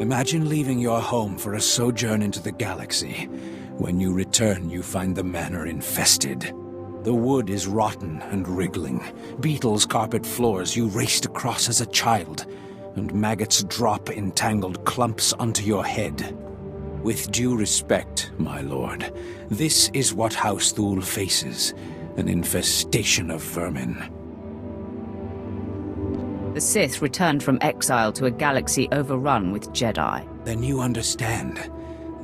Imagine leaving your home for a sojourn into the galaxy. When you return, you find the manor infested. The wood is rotten and wriggling. Beetles carpet floors you raced across as a child, and maggots drop in tangled clumps onto your head. With due respect, my lord, this is what House Thule faces, an infestation of vermin. The Sith returned from exile to a galaxy overrun with Jedi. Then you understand,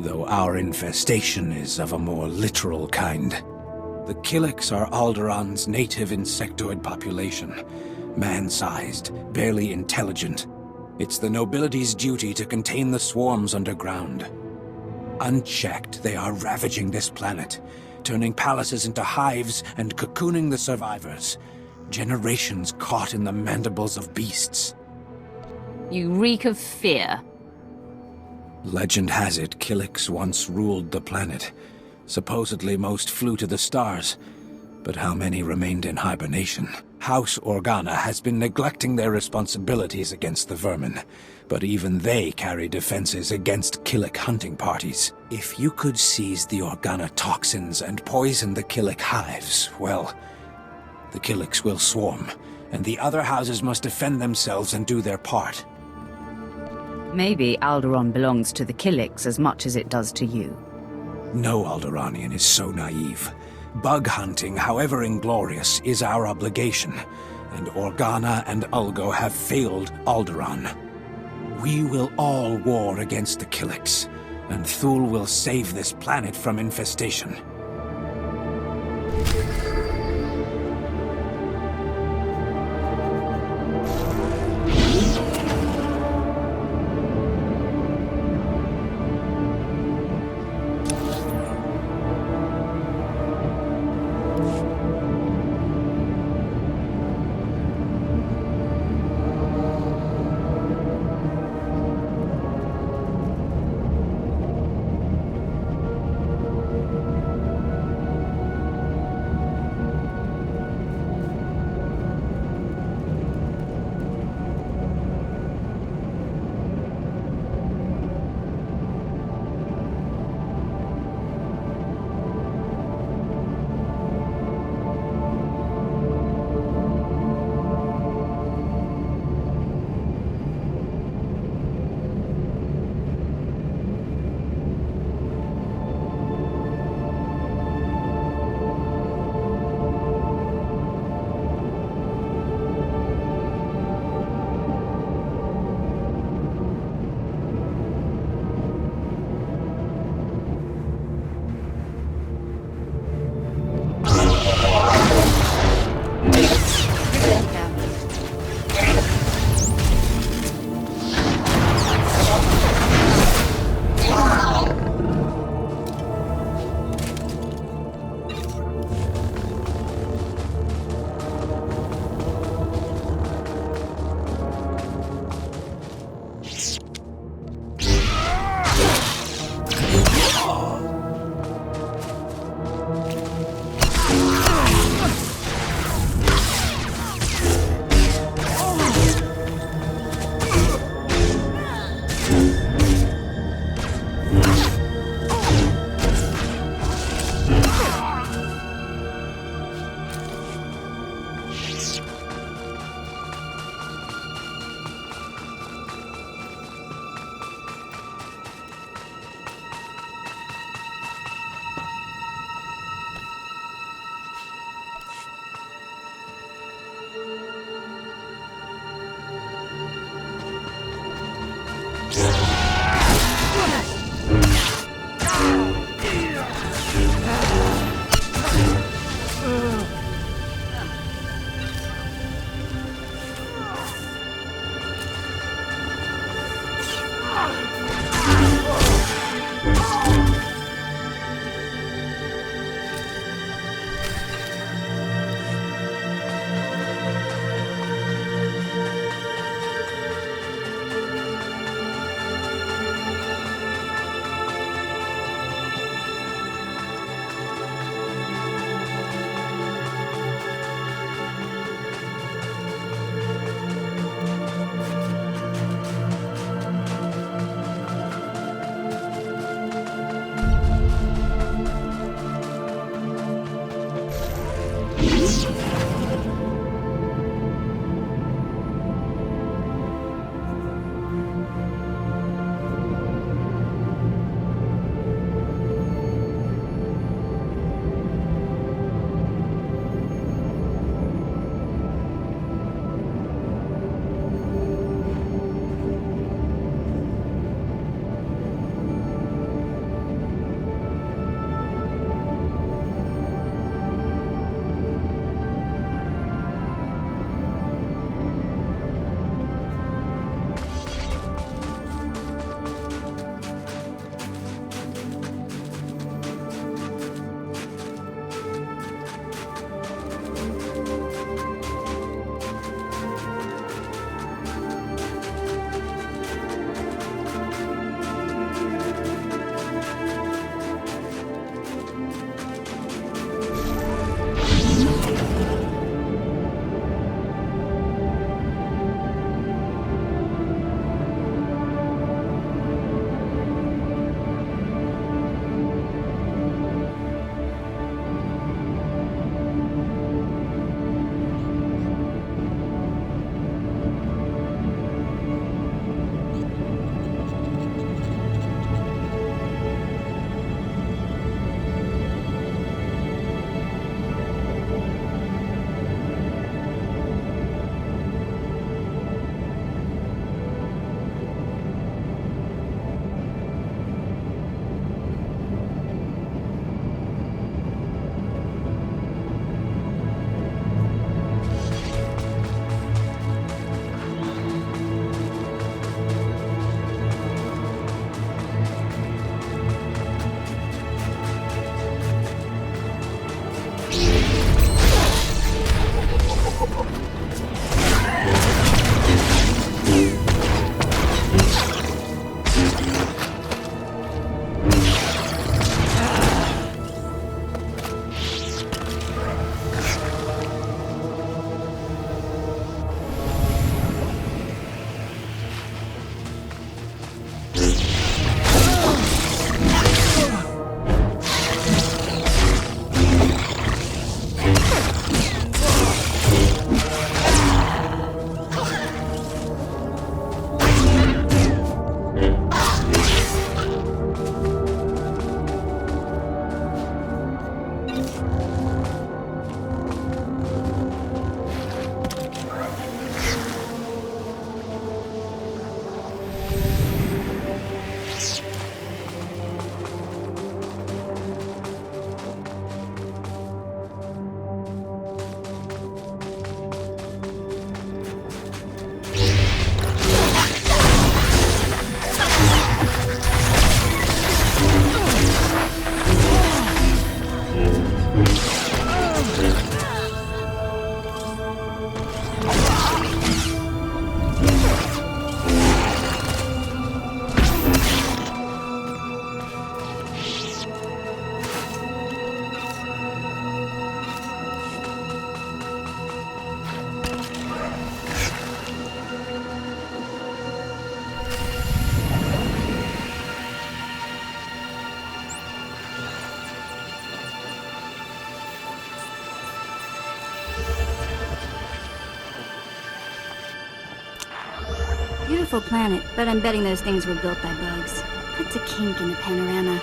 though our infestation is of a more literal kind. The Killiks are Alderaan's native insectoid population, man-sized, barely intelligent. It's the nobility's duty to contain the swarms underground. Unchecked, they are ravaging this planet, turning palaces into hives and cocooning the survivors. Generations caught in the mandibles of beasts. You reek of fear. Legend has it Killiks once ruled the planet. Supposedly most flew to the stars, but how many remained in hibernation? House Organa has been neglecting their responsibilities against the vermin, but even they carry defenses against Killik hunting parties. If you could seize the Organa toxins and poison the Killik hives, well, the Killiks will swarm, and the other houses must defend themselves and do their part. Maybe Alderaan belongs to the Killiks as much as it does to you. No Alderaanian is so naive. Bug hunting, however inglorious, is our obligation, and Organa and Ulgo have failed Alderaan. We will all war against the Killiks, and Thule will save this planet from infestation. Beautiful planet, but I'm betting those things were built by bugs. Puts a kink in the panorama.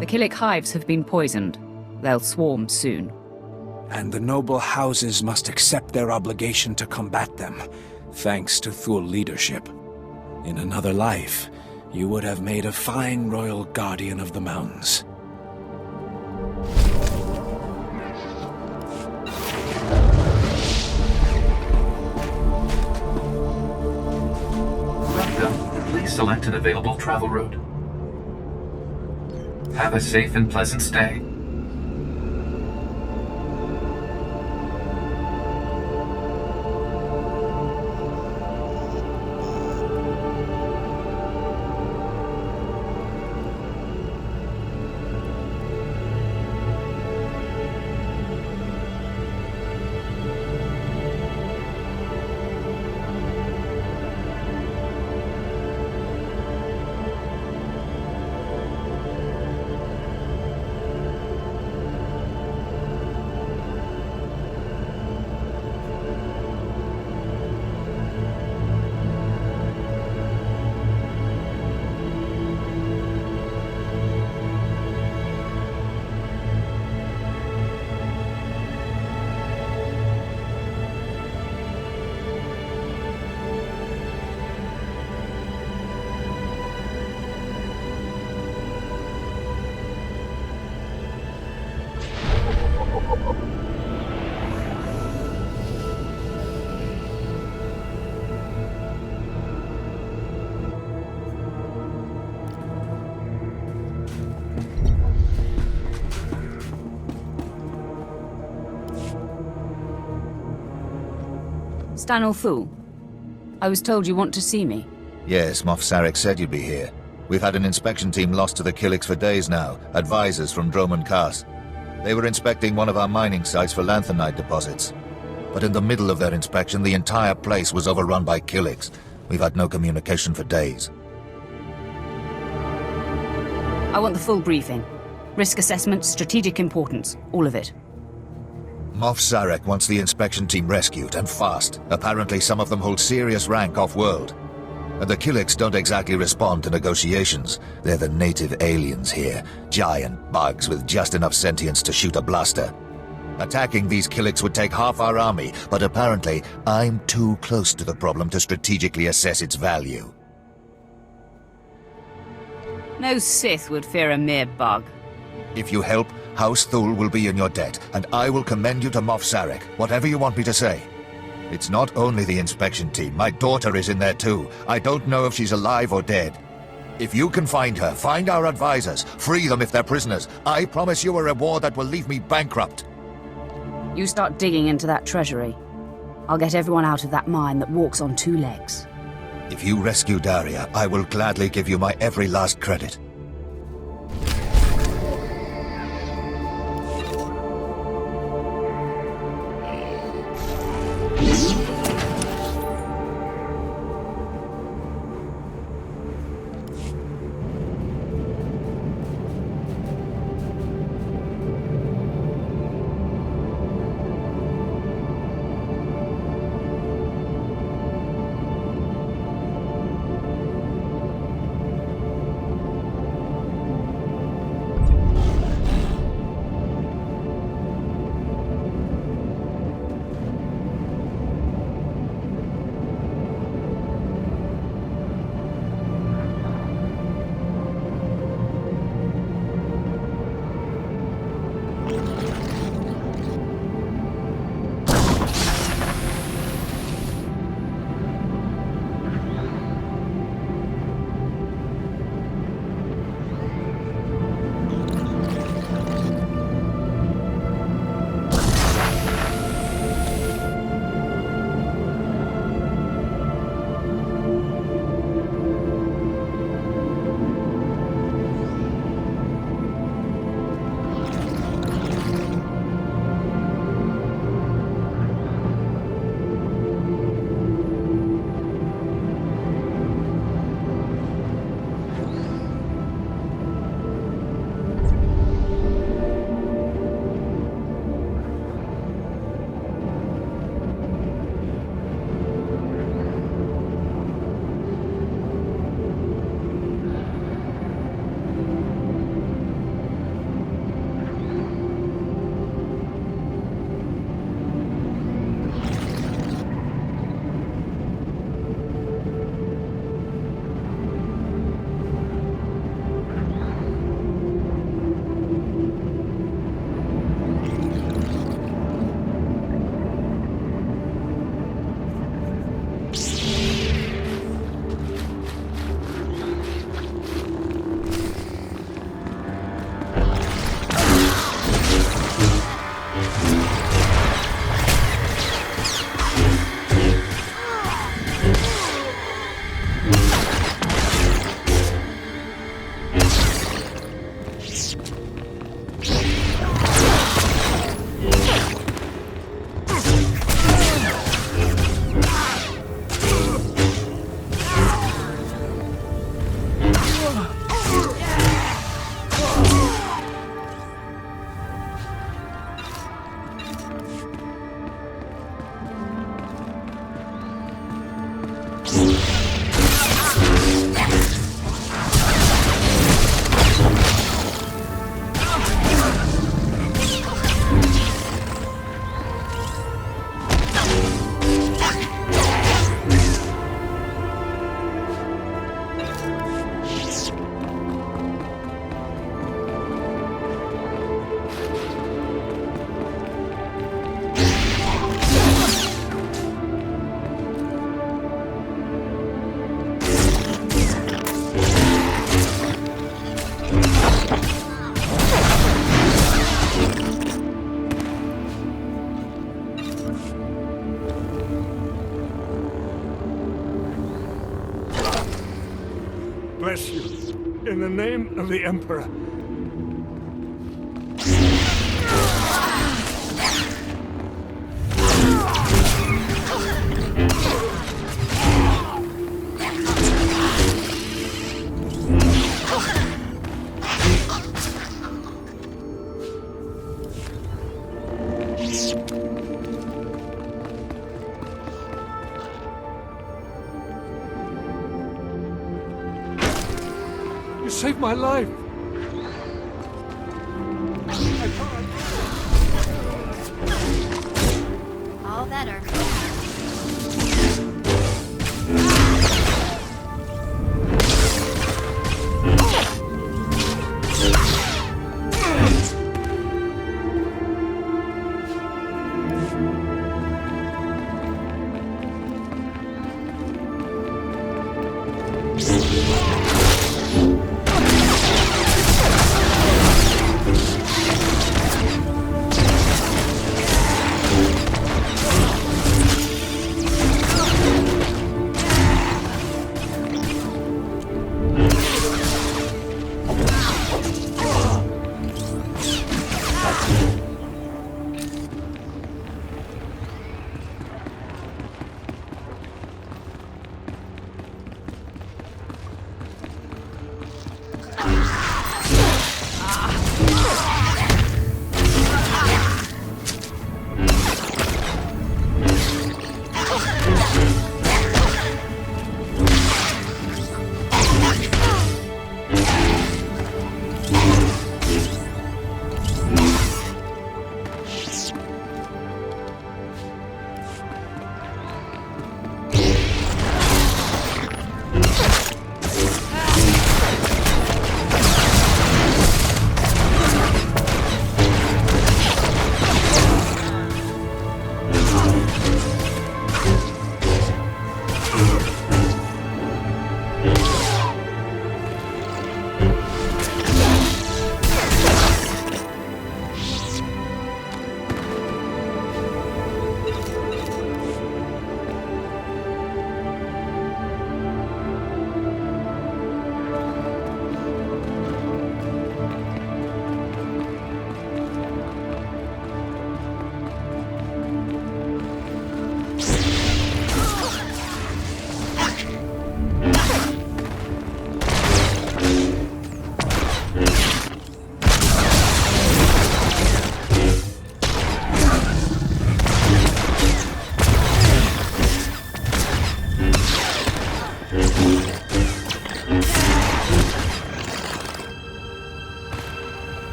The Killik hives have been poisoned. They'll swarm soon. And the noble houses must accept their obligation to combat them, thanks to Thule leadership. In another life, you would have made a fine royal guardian of the mountains. Welcome. Please select an available travel route. Have a safe and pleasant stay. Stanul Thule, I was told you want to see me. Yes, Moff Sarek said you'd be here. We've had an inspection team lost to the Killiks for days now, advisors from Droman Cast. They were inspecting one of our mining sites for lanthanide deposits. But in the middle of their inspection, the entire place was overrun by Killiks. We've had no communication for days. I want the full briefing. Risk assessment, strategic importance, all of it. Moff Sarek wants the inspection team rescued, and fast. Apparently some of them hold serious rank off-world. And the Killiks don't exactly respond to negotiations. They're the native aliens here, giant bugs with just enough sentience to shoot a blaster. Attacking these Killiks would take half our army, but apparently I'm too close to the problem to strategically assess its value. No Sith would fear a mere bug. If you help, House Thule will be in your debt, and I will commend you to Moff Sarek, whatever you want me to say. It's not only the inspection team, my daughter is in there too. I don't know if she's alive or dead. If you can find her, find our advisors, free them if they're prisoners. I promise you a reward that will leave me bankrupt. You start digging into that treasury. I'll get everyone out of that mine that walks on two legs. If you rescue Daria, I will gladly give you my every last credit. in the name of the Emperor. You saved my life. All better.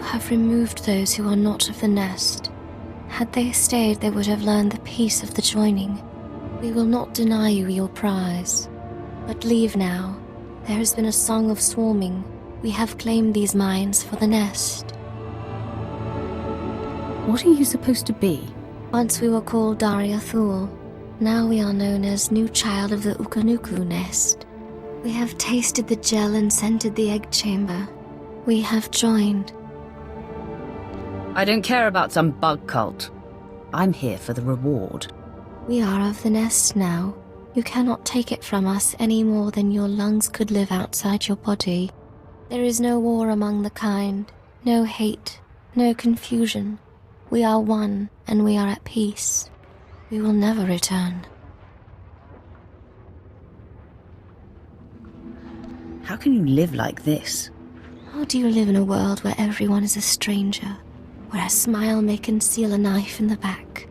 Have removed those who are not of the nest. Had they stayed, they would have learned the peace of the joining. We will not deny you your prize. But leave now. There has been a song of swarming. We have claimed these mines for the nest. What are you supposed to be? Once we were called Daria Thul. Now we are known as New Child of the Ukanuku Nest. We have tasted the gel and scented the egg chamber. We have joined. I don't care about some bug cult. I'm here for the reward. We are of the nest now. You cannot take it from us any more than your lungs could live outside your body. There is no war among the kind, no hate, no confusion. We are one, and we are at peace. We will never return. How can you live like this? How do you live in a world where everyone is a stranger? Where a smile may conceal a knife in the back?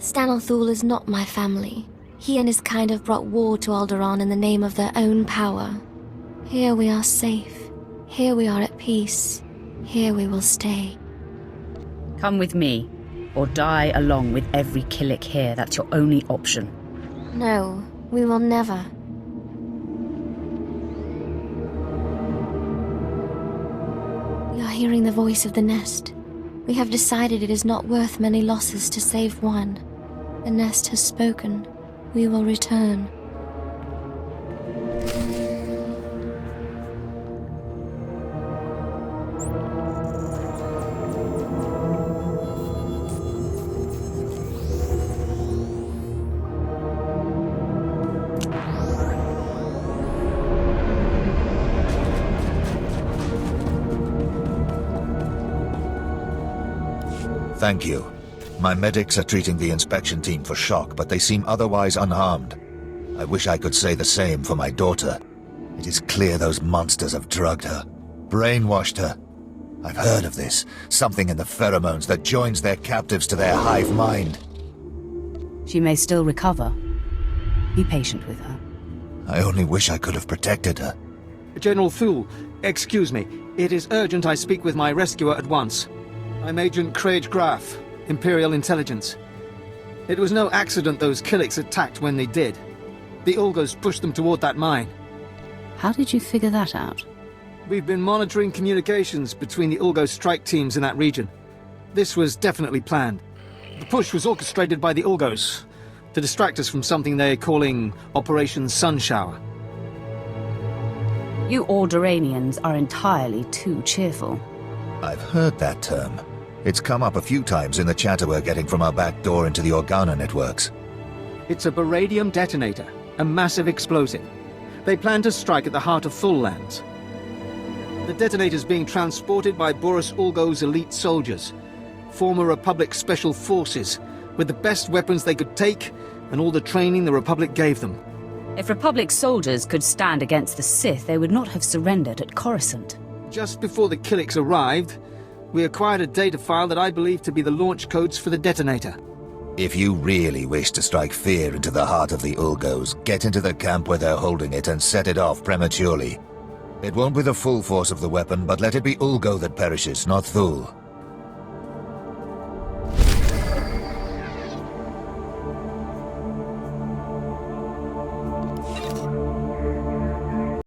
Stanithul is not my family. He and his kind have brought war to Alderaan in the name of their own power. Here we are safe. Here we are at peace. Here we will stay. Come with me, or die along with every Killik here. That's your only option. No, we will never. We are hearing the voice of the nest. We have decided it is not worth many losses to save one. The nest has spoken. We will return. Thank you. My medics are treating the inspection team for shock, but they seem otherwise unharmed. I wish I could say the same for my daughter. It is clear those monsters have drugged her, brainwashed her. I've heard of this, something in the pheromones that joins their captives to their hive mind. She may still recover. Be patient with her. I only wish I could have protected her. General Thule, excuse me. It is urgent I speak with my rescuer at once. I'm Agent Craig Graff, Imperial Intelligence. It was no accident those Killiks attacked when they did. The Ulgos pushed them toward that mine. How did you figure that out? We've been monitoring communications between the Ulgo strike teams in that region. This was definitely planned. The push was orchestrated by the Ulgos to distract us from something they're calling Operation Sunshower. You Alderaanians are entirely too cheerful. I've heard that term. It's come up a few times in the chatter we're getting from our back door into the Organa networks. It's a beradium detonator, a massive explosive. They plan to strike at the heart of Thule lands. The detonator's being transported by Boris Ulgo's elite soldiers, former Republic Special Forces, with the best weapons they could take and all the training the Republic gave them. If Republic soldiers could stand against the Sith, they would not have surrendered at Coruscant. Just before the Killiks arrived, we acquired a data file that I believe to be the launch codes for the detonator. If you really wish to strike fear into the heart of the Ulgos, get into the camp where they're holding it and set it off prematurely. It won't be the full force of the weapon, but let it be Ulgo that perishes, not Thule.